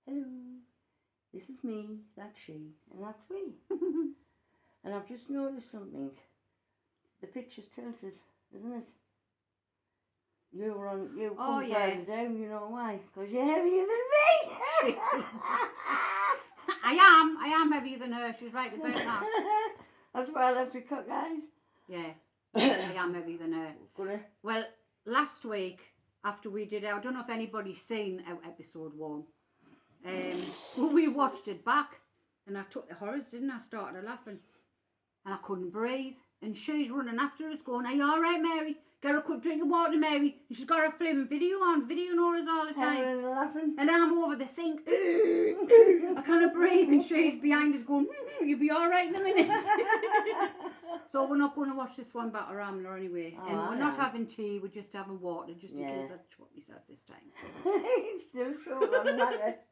hello, this is me, that's she, and that's we. And I've just noticed something. The picture's tilted, isn't it? You come further down, you know why? Because you're heavier than me. I am heavier than her. She's right about that. That's why I left you cut, guys. Yeah, I am heavier than her. Well, last week, after we did, I don't know if anybody's seen our episode 1. We watched it back, and I took the horrors, didn't I? Started laughing, and I couldn't breathe. And she's running after us, going, "Are you all right, Mary? Get her a quick drink of water, Mary." And she's got her flaming videoing us all the time. Laughing. And I'm over the sink. I can't breathe, and she's behind us going, "You'll be all right in a minute." So we're not going to watch this one about Ramla anyway. And we're not having tea, we're just having water, just in case I choke myself this time. It's still short on that.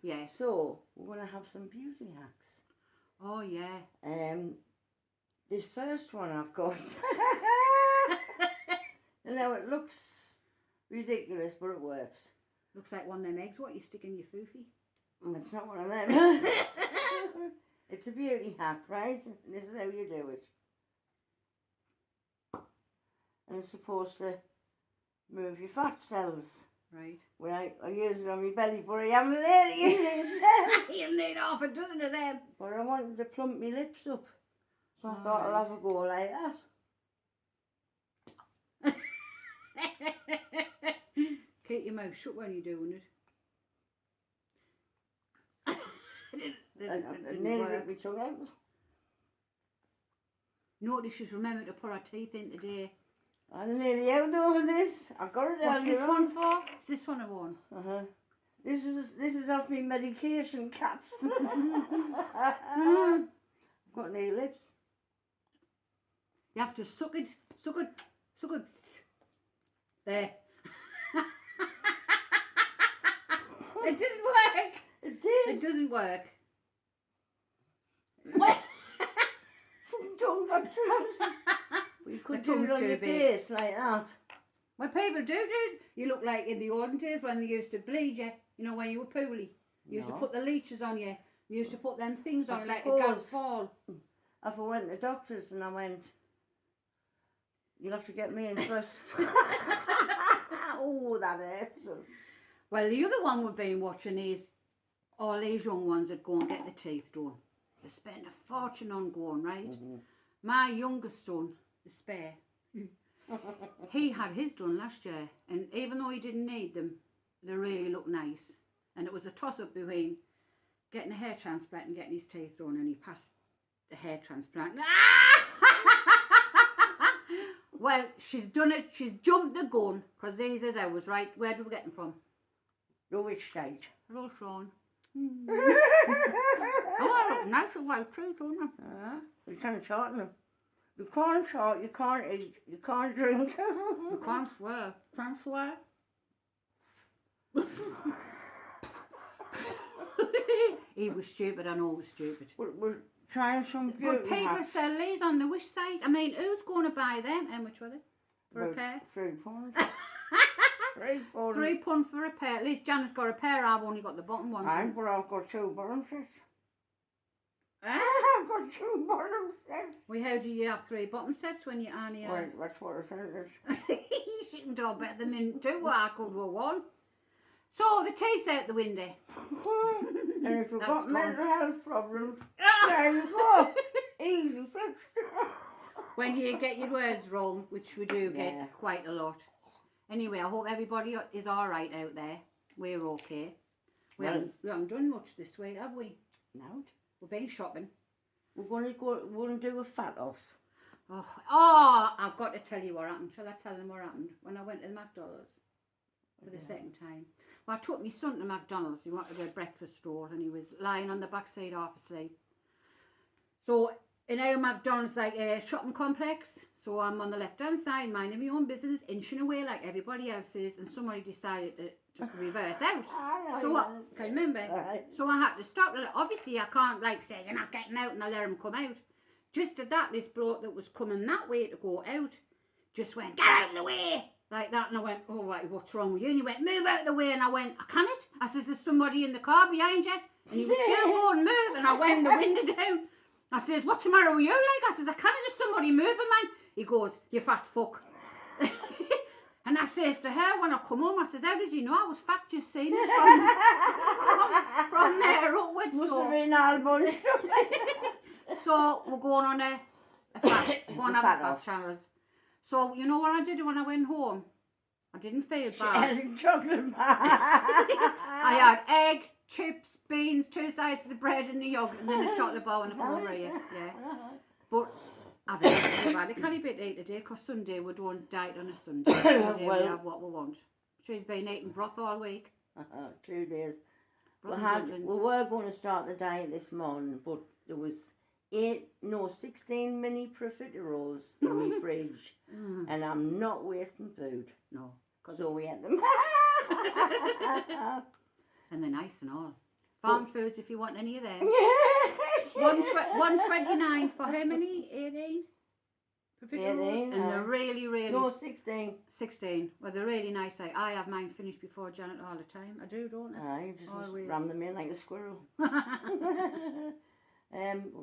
Yeah. So, we're going to have some beauty hacks. Oh, yeah. This first one I've got. And now it looks ridiculous, but it works. Looks like one of them eggs what you stick in your foofy. It's not one of them. It's a beauty hack, right? This is how you do it. And it's supposed to move your fat cells. Right. Well, I use it on my belly, but I haven't really used it. You need half a dozen of them. But I wanted to plump my lips up. So I thought I'll have a go like that. Keep your mouth shut when you're doing it. I nearly ripped my tongue out. Notice she's remembered to put her teeth in today. I'm nearly out over this. I got it What's earlier this one for? Is this one a one? This is off my medication caps. Mm. I've got no lips. You have to suck it. There. It doesn't work. It did. It doesn't work. Fucking tongue got trapped. But you could do it on your face like that. Well, people do. You look like in the olden days when they used to bleed you. You know, when you were poorly. You used to put the leeches on you. You used to put them things on like a gas fall. If I went to the doctors and I went, "You'll have to get me in first." Oh, that hurts. Well, the other one we've been watching is all these young ones that go and get the teeth done. They spend a fortune on going, right? My youngest son, the spare, he had his done last year, and even though he didn't need them, they really look nice. And it was a toss-up between getting a hair transplant and getting his teeth done, and he passed the hair transplant. Well, she's done it. She's jumped the gun, because these is ours, right? Where do we get them from? No, which side? Hello, Sean. Oh, I look nice with white teeth, don't I? You can't shorten them. You can't short, you can't eat, you can't drink. You can't swear. Can't swear. He was stupid, I know he was stupid. We're trying some beauty But people hacks. sell these on the wish site. I mean, who's going to buy them? How much were they? For a pair? £3. £3. £3 for a pair. At least Janet's got a pair. I've only got the bottom one. But I've got 2 bottom sets. Eh? I've got 2 bottom sets. Well, how do you have 3 bottom sets when you only have... Well, that's what I said. She can do better than me too. Well, I could go one. So, the teeth's out the window. And if you've That's got gone. mental health problems, there you go. Easy fixed. When you get your words wrong, which we do get quite a lot. Anyway, I hope everybody is all right out there. We're okay. We haven't done much this week, have we? No. We've been shopping. We're going to do a fat off. Oh, I've got to tell you what happened. Shall I tell them what happened? When I went to the McDonald's for the second time. Well, I took my son to McDonald's. He wanted a breakfast roll, and he was lying on the back seat half asleep. So, in our McDonald's, like a shopping complex. So I'm on the left-hand side, minding my own business, inching away like everybody else is, and somebody decided to reverse out. So I can remember. So I had to stop. Obviously, I can't say you're not getting out, and I let him come out. Just at that, this bloke that was coming that way to go out just went, "Get out of the way!" like that, and I went, oh, right, what's wrong with you? And he went, move out of the way, and I went, I can't. I says, there's somebody in the car behind you, and he was still going, move, and I went the window down. I says, what's the matter with you? Like, I says, I can't, there's somebody moving, man. He goes, you fat fuck. And I says to her when I come home, I says, how did you know I was fat? Just seen it from there upwards. Must So, have been all bunny. so we're going on a fat, going to have Fat a fat off. challenge. So you know what I did when I went home? I didn't feel She bad. had a chocolate bar. I had egg, chips, beans, 2 slices of bread and the yogurt, and then a chocolate bar and a over here. Yeah. But I've had a canny bit to eat today because Sunday we don't diet on a Sunday. Sunday Well- we have what we want. She's been eating broth all week. 2 days. Broth We and dumplings. were going to start the diet this morning, but there was 16 mini profiteroles in my fridge, and I'm not wasting food, No. 'Cause- so we ate them. And they're nice and all. Farm foods if you want any of them. 129 for how many? 18? 18, And they're really, really... No, 16. 16. Well, they're really nice. I have mine finished before Janet all the time. I do, don't I? You just Always. ram them in like a squirrel. What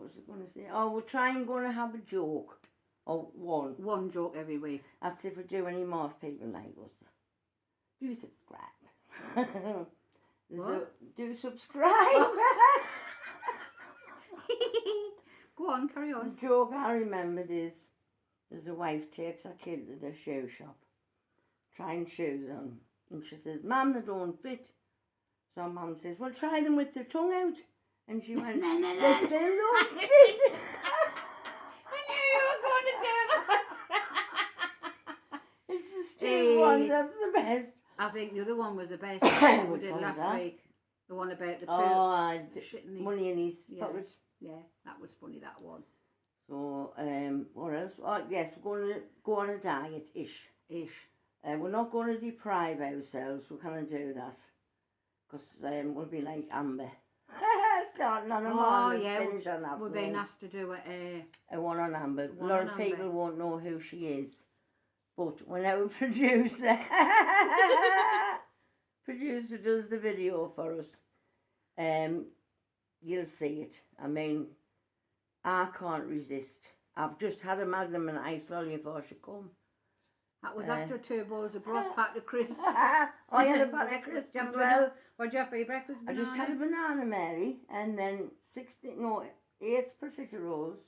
was I going to say? Oh, we're trying going to have a joke. Or one. One joke every week. That's if we do any more people like us. Do subscribe. Do subscribe. Go on, carry The on. joke I remembered is there's a wife takes her kid to the shoe shop, trying shoes on, and she says, Mum, they don't fit. So Mum says, well, try them with their tongue out. And she went, No, no, they no. still don't fit. I knew you were going to do that. It's the stupid one, Hey. that's the best. I think the other one was the best Which we did one was last that? week. The one about the poo. Oh, the shit in his... money in his Yeah. pocket. Yeah, that was funny, that one. So, what else? Oh, yes, we're going to go on a diet-ish. Ish. We're not going to deprive ourselves. We can't do that. Because we'll be like Amber. Starting on a Oh, morning, yeah, finish on that. We're being asked to do a one on Amber. One a lot on of people Amber. won't know who she is. But when our producer does the video for us, you'll see it. I mean, I can't resist. I've just had a Magnum and ice lolly before she come. That was after 2 bowls of broth, packed of crisps. I had a bag of crisps Did you as have well. What'd you have for your breakfast? I just had a banana, Mary, and then 8 profiteroles,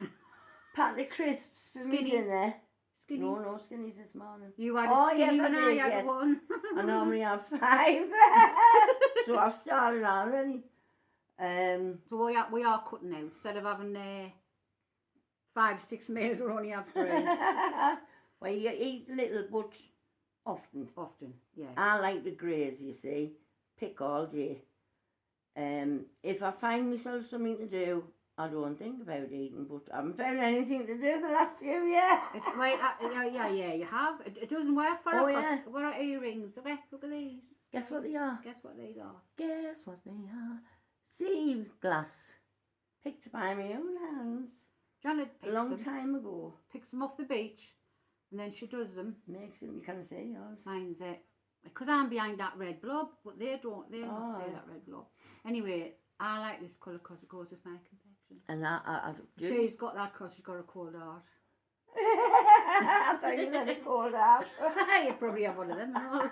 packed of crisps for me Skinny. dinner. Skinny. No skinnies this morning. You had Oh, a skinny yes, I when I did, had yes. one. I normally have 5. So I've started already. So we are cutting out. Instead of having 5, 6 meals, we only have 3. Well, you eat little, but often. Often, yeah. I like the graze, you see. Pick all day. If I find myself something to do, I don't think about eating, but I haven't found anything to do the last few years. Yeah, you have. It doesn't work for Oh, us. yeah. What are earrings? Look at these. Guess what they are? Guess what these are? Guess what they are? Sea glass. Picked by my own hands. Janet A long picks them, time ago. picks them off the beach, and then she does them. Makes it, you can't say yours. Mine's it. Because I'm behind that red blob, but they'll not say Oh. that red blob. Anyway, I like this colour because it goes with my complexion. And I do. She's got that because she's got a cold heart. I thought you said a cold ass. You probably have one of them and all.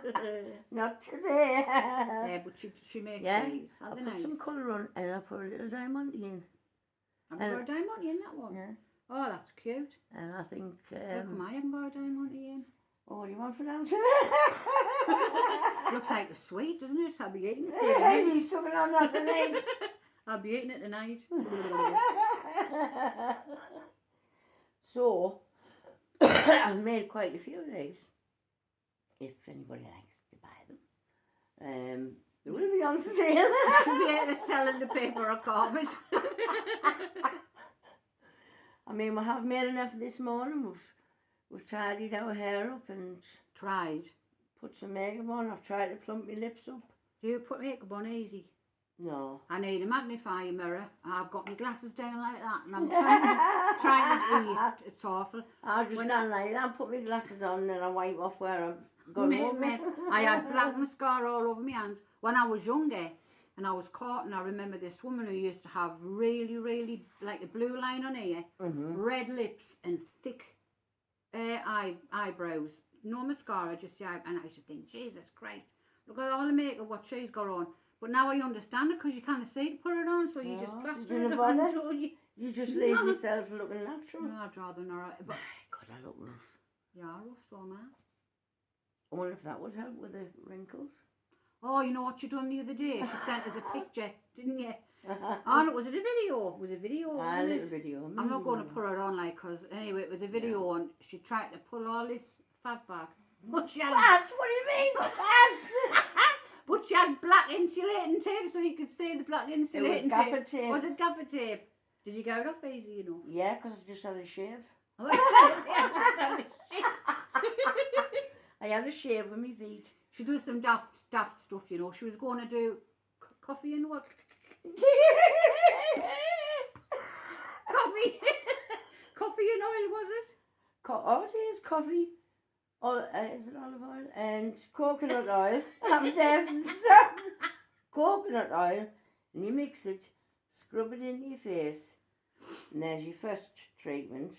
Not today. Yeah, but she makes Yeah, these. I Are they put nice? some colour on and I put a little diamond in. Have you got a diamond in that one? Yeah. Oh, that's cute. And I think, How come I haven't got a diamond in? oh, what do you want for that? Looks like a sweet, doesn't it? I'll be eating it Maybe tonight. something on that tonight. I'll be eating it tonight. So, I've made quite a few of these. If anybody likes to buy them. They will be on sale. Should be able to sell them to pay for a carpet. I mean, we have made enough this morning. We've tidied our hair up and Tried. put some makeup on. I've tried to plump my lips up. Do you put makeup on easy? No. I need a magnifying mirror. I've got my glasses down like that, and I'm trying to eat. It's awful. I just When stand like that, put my glasses on, and I wipe off where Got Made no a mess. I had black mascara all over my hands. When I was younger and I was caught, and I remember this woman who used to have really, really, like a blue line on here, red lips and thick eyebrows. No mascara, just the eye. And I used to think, Jesus Christ, look at all the makeup what she's got on. But now I understand it because you can't see to put it on, so you just plaster it on. So you just leave yourself looking natural. No, I'd rather not. But God, I look rough. yeah, rough so man. I wonder if that would help with the wrinkles. Oh, you know what you done the other day? She sent us a picture, didn't you? Oh, no, was it a video? It was a video, A wasn't little it? video. I'm not going to put it on, like, because anyway, it was a video and she tried to pull all this fat back. But she had, Fat? What do you mean, fat? but she had black insulating tape so you could see the black insulating gaffer tape. Was it gaffer tape? Did you get it off easy, you know? Yeah, because I just had a shave. Oh, I just had a shit. I had a shave with my feet. She does some daft stuff, you know. She was going to do coffee and what? Coffee. Coffee and oil, was it? Oh, it is coffee. Is it olive oil? And coconut oil. I'm dancing stuff. Coconut oil. And you mix it, scrub it into your face. And there's your first treatment.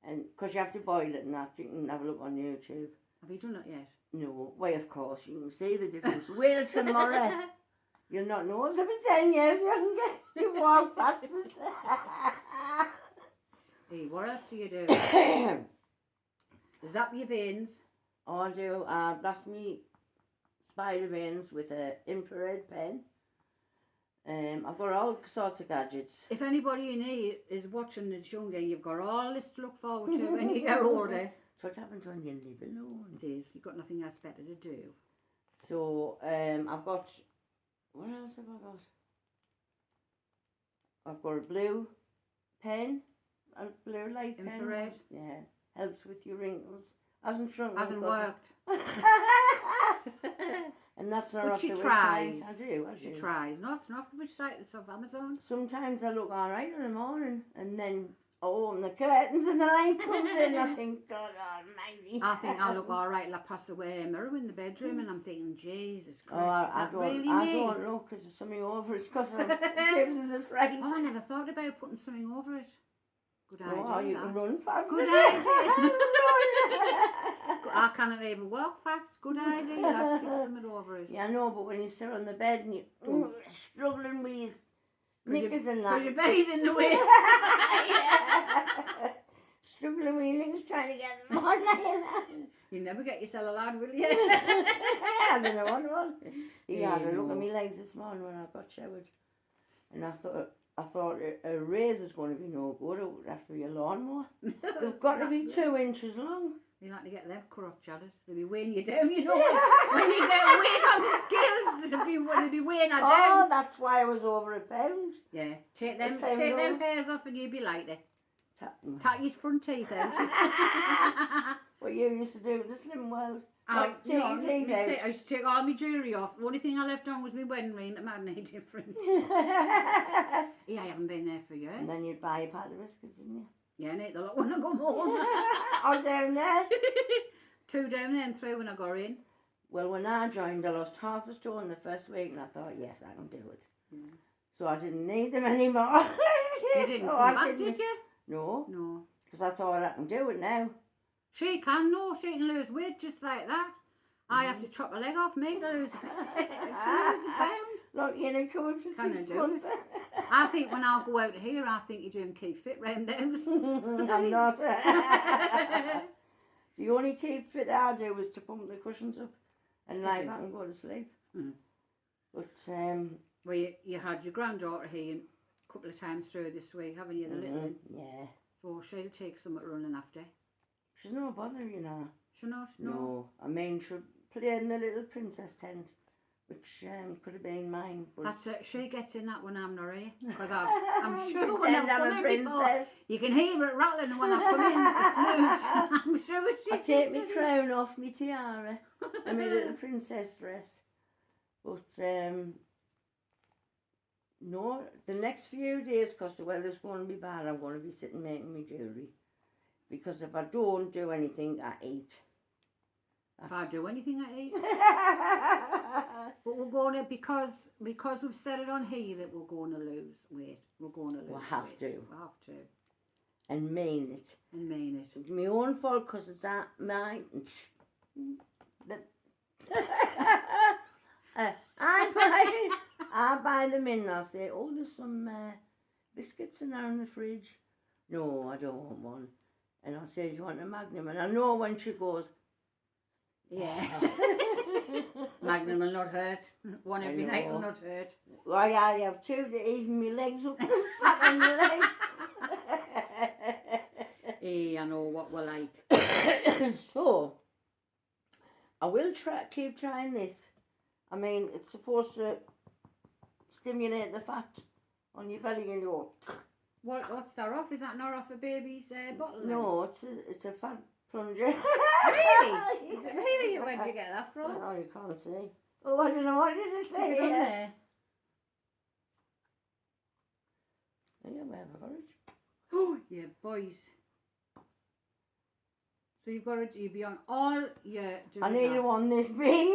And because you have to boil it and that, you can have a look on YouTube. Have you done it yet? No, why of course, you can see the difference. Wait till tomorrow. You'll not know us. I'll be 10 years younger. You walk past us. Hey, what else do you do? Zap your veins. I do blast me spider veins with an infrared pen. I've got all sorts of gadgets. If anybody you need is watching that's younger, you've got all this to look forward to when you get older. That's what happens when you live alone. It is. You've got nothing else better to do. So I've got, what else have I got? I've got a blue pen, a blue light pen. Infrared. Yeah, helps with your wrinkles. Hasn't shrunk. Hasn't worked. And that's not But off she the tries. website. I do. She tries. No, it's not off the website. It's off Amazon. Sometimes I look all right in the morning, and then I open the curtains and the light comes in. I think, God almighty. I think I look all right. And I pass away a mirror in the bedroom, and I'm thinking, Jesus Christ, Oh, is that really I me? don't look because there's something over it because James is afraid. Oh, I never thought about putting something over it. Good idea. Oh, you can that. run past Good it. idea. Run. I cannot even walk fast. Good idea. Let's stick something over it. Yeah, I know, but when you sit on the bed and you're struggling with your knickers and that. Because your belly's in the way. Yeah. Struggling with your knickers trying to get them on. You never get yourself a lad, will you? I don't know what. He Yeah, had a look no. at my legs this morning when I got showered. And I thought a razor's going to be no good. It would have to be a lawnmower. They've got to be 2 inches long. You like to get them cut off, Janet. They'll be weighing you down, you know. When you get weight on the scales, they'll be weighing you Oh, down. that's why I was over a pound. Yeah, take them pound hairs off and you'll be lighter. Tap Take your front teeth out. What you used to do in the Slim World. Take Take your teeth out. I used to take all my jewellery off. The only thing I left on was my wedding ring. That made no difference. Yeah, I haven't been there for years. And then you'd buy a pack of biscuits, didn't you? Yeah, I ate the lot when I come home. Oh, down there. 2 down there and 3 when I got in. Well, when I joined, I lost half a stone the first week, and I thought, yes, I can do it. Mm. So I didn't need them anymore. You didn't So come I back, didn't- did you? No, No. because I thought I can do it now. She can, no. She can lose weight just like that. I have to chop a leg off me to lose a pound. Look, you're in a cupboard for Can I 6 do months. I think when I go out here, I think you do and keep fit round the house. I'm not. The only keep fit I do is to pump the cushions up and lie back and go to sleep. Mm. But, Well, you had your granddaughter here a couple of times through this week, haven't you, the little one? yeah. So she'll take some running after. She's no bother, you know. She not? No. I mean, she'll play in the little princess tent, which could have been mine. But That's it. She gets in that when I'm not here. Because I'm sure when Pretend I'm I'm a coming before, princess. you can hear it rattling when I come in. It's moved. I'm sure she I take my crown off, my tiara, and my little princess dress. But, no, the next few days, because the weather's going to be bad, I'm going to be sitting making my jewellery. Because if I don't do anything, I eat. If I do anything, I eat. But we're going to, because we've said it on here that we're going to lose weight. We're going to lose We'll have weight. to. We have to. And mean it. And mean it. It's my own fault because it's at mine. I buy them in and I'll say, oh, there's some biscuits in there in the fridge. No, I don't want one. And I'll say, do you want a Magnum? And I know when she goes, Yeah. Magnum will not hurt. One every night will not hurt. Why, I have two to even my legs up and fat on my legs. I know what we're like. So, I will keep trying this. I mean, it's supposed to stimulate the fat on your belly and your... What's that off? Is that not off a baby's bottle? then? No, it's a fat plunger. Really? Is it really? Where'd you get that from? Oh, you can't see. Oh, I don't know what did it Stick say it on here. there. Yeah, where have I got it? Oh, yeah, boys. So you've got to be on all your... I need to want this big.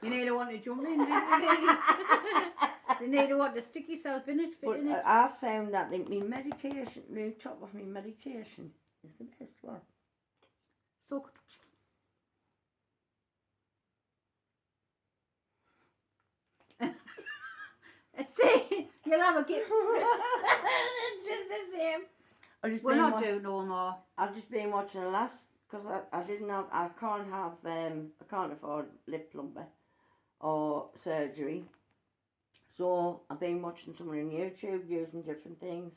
You need to want to jump in, really. You need to want to stick yourself in it, fit But in it. I found that my medication, the top of my medication, is the best one. So, see, you'll have a gift. It's just the same. We're not doing no more. I've just been watching the last, because I can't afford lip plumper or surgery. So I've been watching someone on YouTube using different things.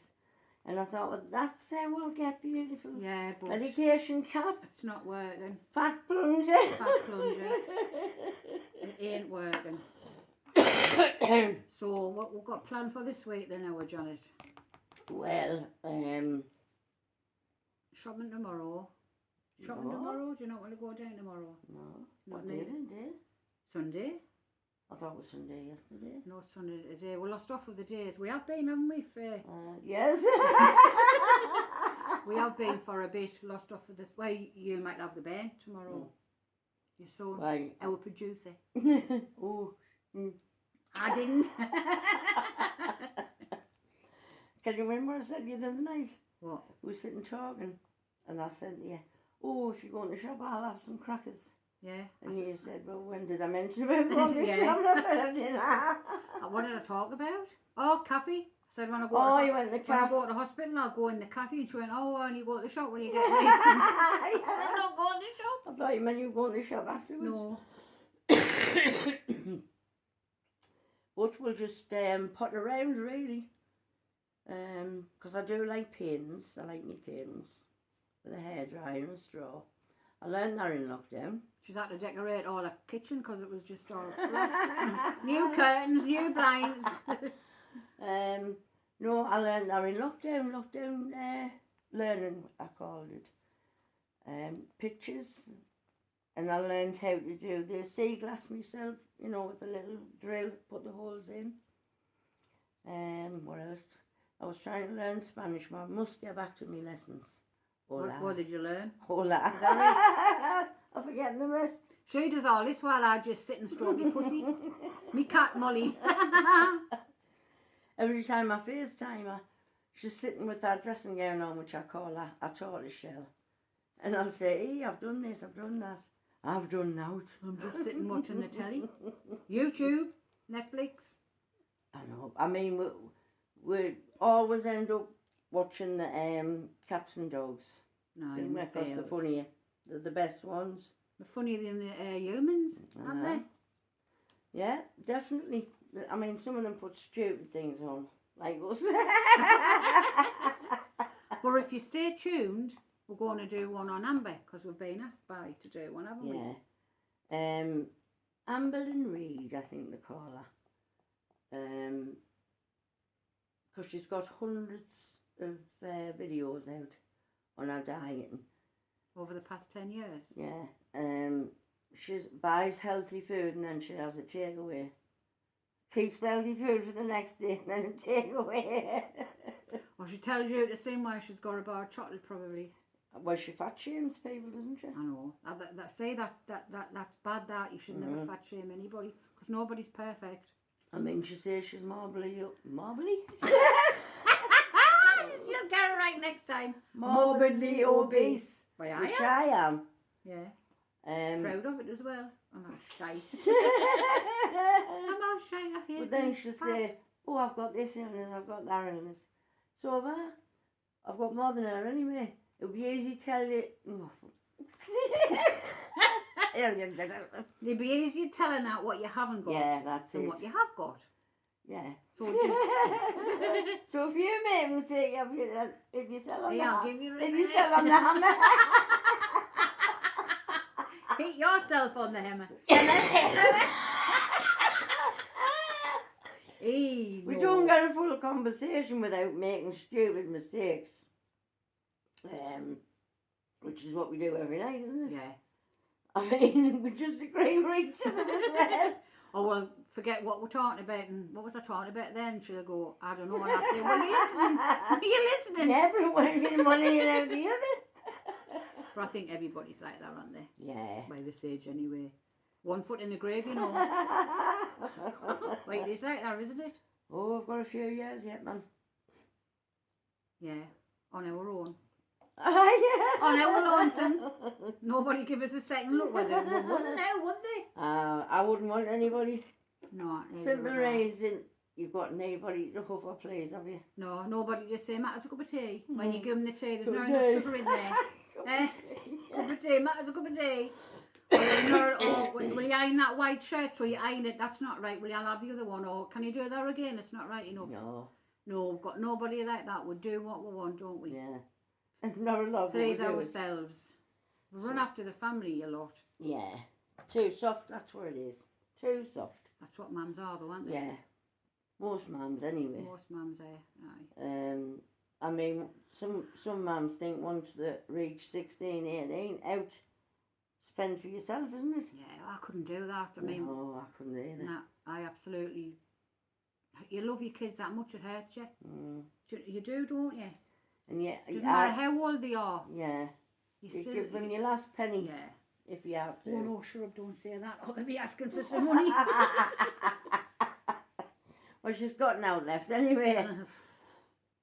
And I thought, well, that's how I'll get beautiful. Yeah, but Medication cap, it's not working. fat plunger. Fat plunger. It ain't working. So what we've got planned for this week then, our Janet? Well, Shopping tomorrow. Shopping No. tomorrow? Do you not want to go down tomorrow? no. Not What day is me. it? Sunday? I thought it was Sunday yesterday. No, it's Sunday today. We lost off with the days. We have been, haven't we? Yes. We have been for a bit. Lost off with this. Well, you might have the band tomorrow. Your son, Right. our producer. Oh. I didn't. Can you remember what I said to you the other night? What? We were sitting talking, and I said to you, oh, if you go in the shop, I'll have some crackers. Yeah. And you said, well, when did I mention about going to the Yeah. shop? And I said, I didn't. What did I talk about? Oh, cafe. I said when I go Oh, to you went in the when I cafe. go to the hospital, I'll go in the cafe. And she went, oh, and you go to the shop when you get nice. And I said, I'm not going to the shop. I thought you meant you were going to the shop afterwards. No. But we'll just pot around, really. Because I do like pins. I like my pins. With a hairdryer and a straw. I learned that in lockdown. She's had to decorate all her kitchen because it was just all splashed. New curtains, new blinds. No, I learned that in lockdown learning, I called it. Pictures. And I learned how to do the sea glass myself, you know, with a little drill, put the holes in. What else? I was trying to learn Spanish, but I must get back to my lessons. What did you learn? Hola. Is that I'm forgetting the rest. She does all this while I just sit and stroke my pussy. Me cat Molly. Every time I FaceTime her, she's sitting with that dressing gown on, which I call a tortoise shell. And I'll say, hey, I've done this, I've done that. I've done that. I'm just sitting watching the telly. YouTube, Netflix. I know. I mean, we always end up watching the cats and dogs. No, Don't we? 'Cause they're funnier. They're the best ones. They're funnier than the humans, aren't they? Yeah, definitely. I mean, some of them put stupid things on, like us. But if you stay tuned, we're going to do one on Amber because we've been asked by to do one, haven't we? Yeah. Amber and Reed, I think they call her. Because she's got hundreds of videos out on her dieting. Over the past 10 years. Yeah. She buys healthy food and then she has a takeaway. Keeps the healthy food for the next day and then a takeaway. Well, she tells you at the same way she's got a bar of chocolate probably. Well, she fat shames people, doesn't she? I know. Say that's bad. That you should never fat shame anybody because nobody's perfect. I mean, she says she's marbly. Marbly? You'll get it right next time. Morbidly obese. Why are Which you? I am. Yeah. Um, Proud of it as well. I'm not shite. I'm not shite. I hate but then being she'll fat. say, oh, I've got this illness, I've got that illness. So have I. I've got more than her anyway. It'll be easy to tell you. It'd be easier telling out what you haven't got Yeah, that's than it. what you have got. Yeah. So just So if you make a mistake, if you sell on Yeah, I'll that, give you if you sell on the hammer. hit yourself on the hammer. We don't get a full conversation without making stupid mistakes. Which is what we do every night, isn't it? Yeah. I mean, we just agree with each other as well. Oh, well, forget what we're talking about. And what was I talking about then? She'll go, I don't know. And I say, were you listening? Were you listening? Yeah, but one's in one ear and out the other. But I think everybody's like that, aren't they? Yeah. By this age, anyway. 1 foot in the grave, you know. Wait, it's like that, isn't it? Oh, I've got a few years yet, man. Yeah. On our own. Yeah. On our lonesome. Nobody give us a second look whether we wouldn't know, would they? I wouldn't want anybody. No. neither Simple would I. reason you've got nobody to hover, please, have you? No, nobody just say, Matt, it's a cup of tea. When you give them the tea, there's Cup no of enough tea. sugar in there. Cup of tea, Matt, it's a cup of tea. Or will you iron that white shirt so you iron it? That's not right. Will you have the other one? Or can you do that again? It's not right enough. No. No, we've got nobody like that. We do what we want, don't we? Yeah. Not a lot. Please ourselves. We run after the family a lot. Yeah. Too soft, that's where it is. Too soft. That's what mums are though, aren't they? Yeah. Most mums anyway. Most mums are. Aye. I mean, some mums think once they reach 16, 18, out, spend for yourself, isn't it? Yeah, I couldn't do that. I mean, no, I couldn't either. nah, I absolutely. You love your kids that much, it hurts you. You do, don't you? And yeah, Doesn't matter how old they are. Yeah. You You still give them your last penny Yeah. if you have to. Oh no, shut up! Don't say that. Or they'll be asking for some money. Well, she's got now left anyway.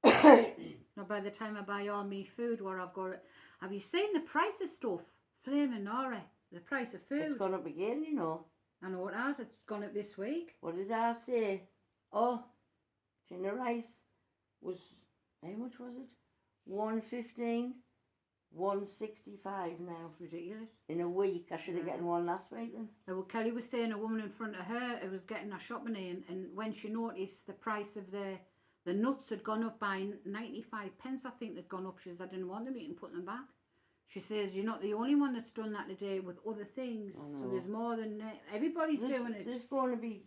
Now, by the time I buy all me food, where I've got it, have you seen the price of stuff? Flaming Nora, the price of food. It's gone up again, you know. I know it has. It's gone up this week. What did I say? Oh, tin of rice was, how much was it? 115, 165 now. It's ridiculous. In a week. I should have Yeah. gotten one last week then. Well, Kelly was saying a woman in front of her who was getting her shopping in, and when she noticed the price of the nuts had gone up by 95 pence, I think they'd gone up. She says, I didn't want them, you can put them back. She says, you're not the only one that's done that today with other things. I So know. there's more than everybody's doing it. There's going to be,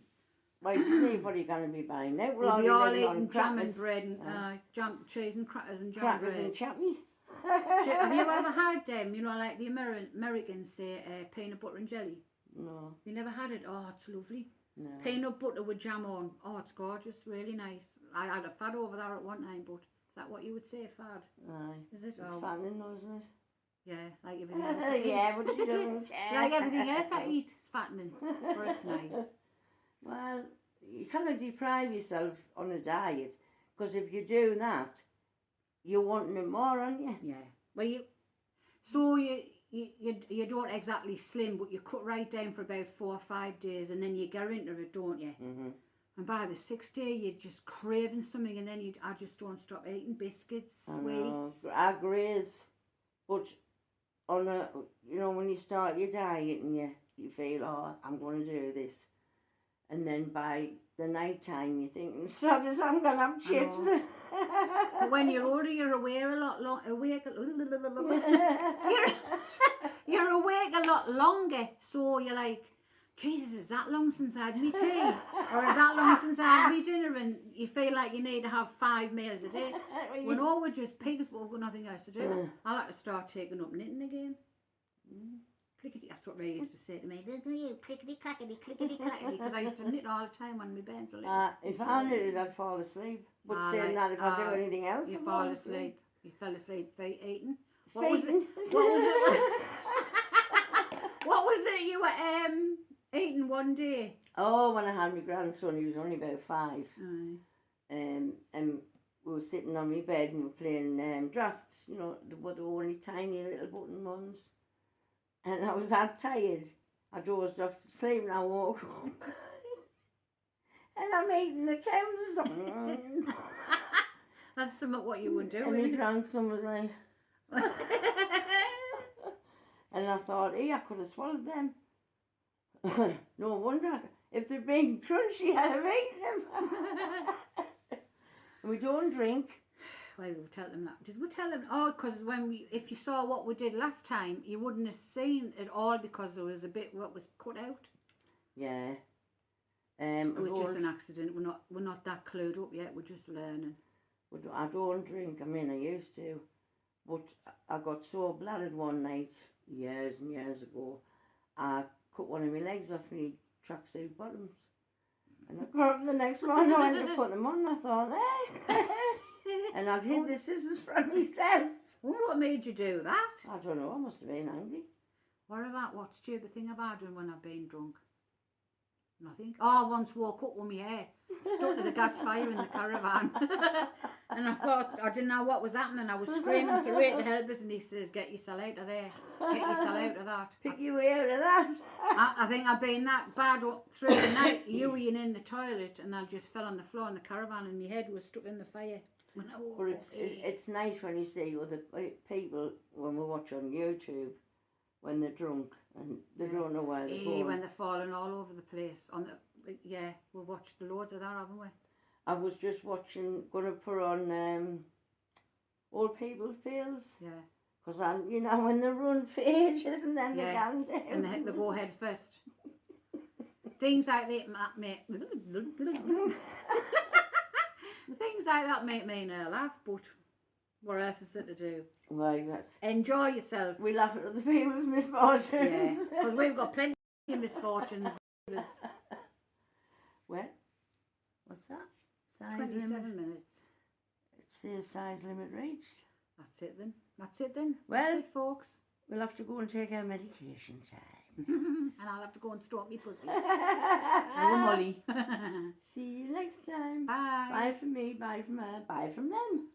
well, everybody going to be buying now. We'll be all living on eating jam and crackers. bread and jam, cheese and crackers and jam Crackers bread. and chutney. Have you ever had them, you know, like the Americans say, peanut butter and jelly? No, You never had it? Oh, it's lovely. no. Peanut butter with jam on. Oh, it's gorgeous, really nice. I had a fad over there at one time, but is that what you would say, fad? Aye. Is it? It's Oh, fattening though, isn't yeah, like everything else I it? eat. Yeah, but she doesn't care. Like everything else I eat, it's fattening, but it's nice. Well, you cannot deprive yourself on a diet, because if you do that, you're wanting it more, aren't you? Yeah. Well, you don't exactly slim, but you cut right down for about 4 or 5 days, and then you get into it, don't you? Mm-hmm. And by the 6th day, you're just craving something, and then I just don't stop eating biscuits, sweets. I graze, but on a, you know, when you start your diet and you feel, oh, I'm going to do this, and then by the night time you're thinking, sod it, I'm going to have chips. But when you're older, you're aware a lot you're awake a lot longer, so you're like, Jesus, is that long since I had me tea? Or is that long since I had me dinner? And you feel like you need to have 5 meals a day. When all we're just pigs, but we've got nothing else to do. I like to start taking up knitting again. Clickety, that's what Ray used to say to me. Clickety clackety, clickety clackety, because I used to knit all the time when my bairns were little. If I knitted, I'd fall asleep. But saying that, if I do anything else, you I'd fall asleep. You fell asleep eating. What was Fighting. it? What was it? What was it you were eating one day? Oh, when I had my grandson, he was only about 5. Aye. And we were sitting on my bed and we were playing drafts, you know, the only tiny little button ones. And I was that tired. I dozed off to sleep and I woke up. And I'm eating the cows. That's something what you would do. And my grandson was like, and I thought, hey, I could have swallowed them. No wonder. If they'd been crunchy, I'd have eaten them. And we don't drink. Well, we tell them that. Did we tell them? Oh, because if you saw what we did last time, you wouldn't have seen it all because there was a bit what was cut out. Yeah. It was just an accident. We're not that clued up yet. We're just learning. I don't drink. I mean, I used to, but I got so bladdered one night years and years ago. I cut one of my legs off my tracksuit bottoms, and I got up the next morning. I went to put them on. I thought, and I'd hid the scissors from myself. Wonder what made you do that? I don't know. I must have been angry. What stupid thing have I done when I've been drunk? Nothing. Oh, I once woke up with my hair stuck to the gas fire in the caravan. And I thought, I didn't know what was happening. I was screaming for Ray to help us, and he says, get yourself out of there. Get yourself out of that. Pick your way out of that. I think I've been that bad up through the night, Hughie in the toilet, and I just fell on the floor in the caravan and my head was stuck in the fire. When I woke But up, it's nice when you see other people, when we watch on YouTube, when they're drunk and they don't know where they're going. when they're falling all over the place. We watched loads of that, haven't we? I was just watching, going to put on Old People's Tales. Yeah. Because you know, when they run for ages and then they Yeah. go down. And they go head first. Things like that make things like that make me now laugh, but what else is there to do? Well, that's... Enjoy yourself. We laugh at other people's misfortunes. Yeah, because we've got plenty of misfortunes. What? What's that? Size 27 limit? minutes. It says size limit reached. That's it then. That's it then. Well- That's it, folks. We'll have to go and take our medication time. And I'll have to go and stroke me pussy. Hello, Molly. See you next time. Bye. Bye from me, bye from her, bye from them.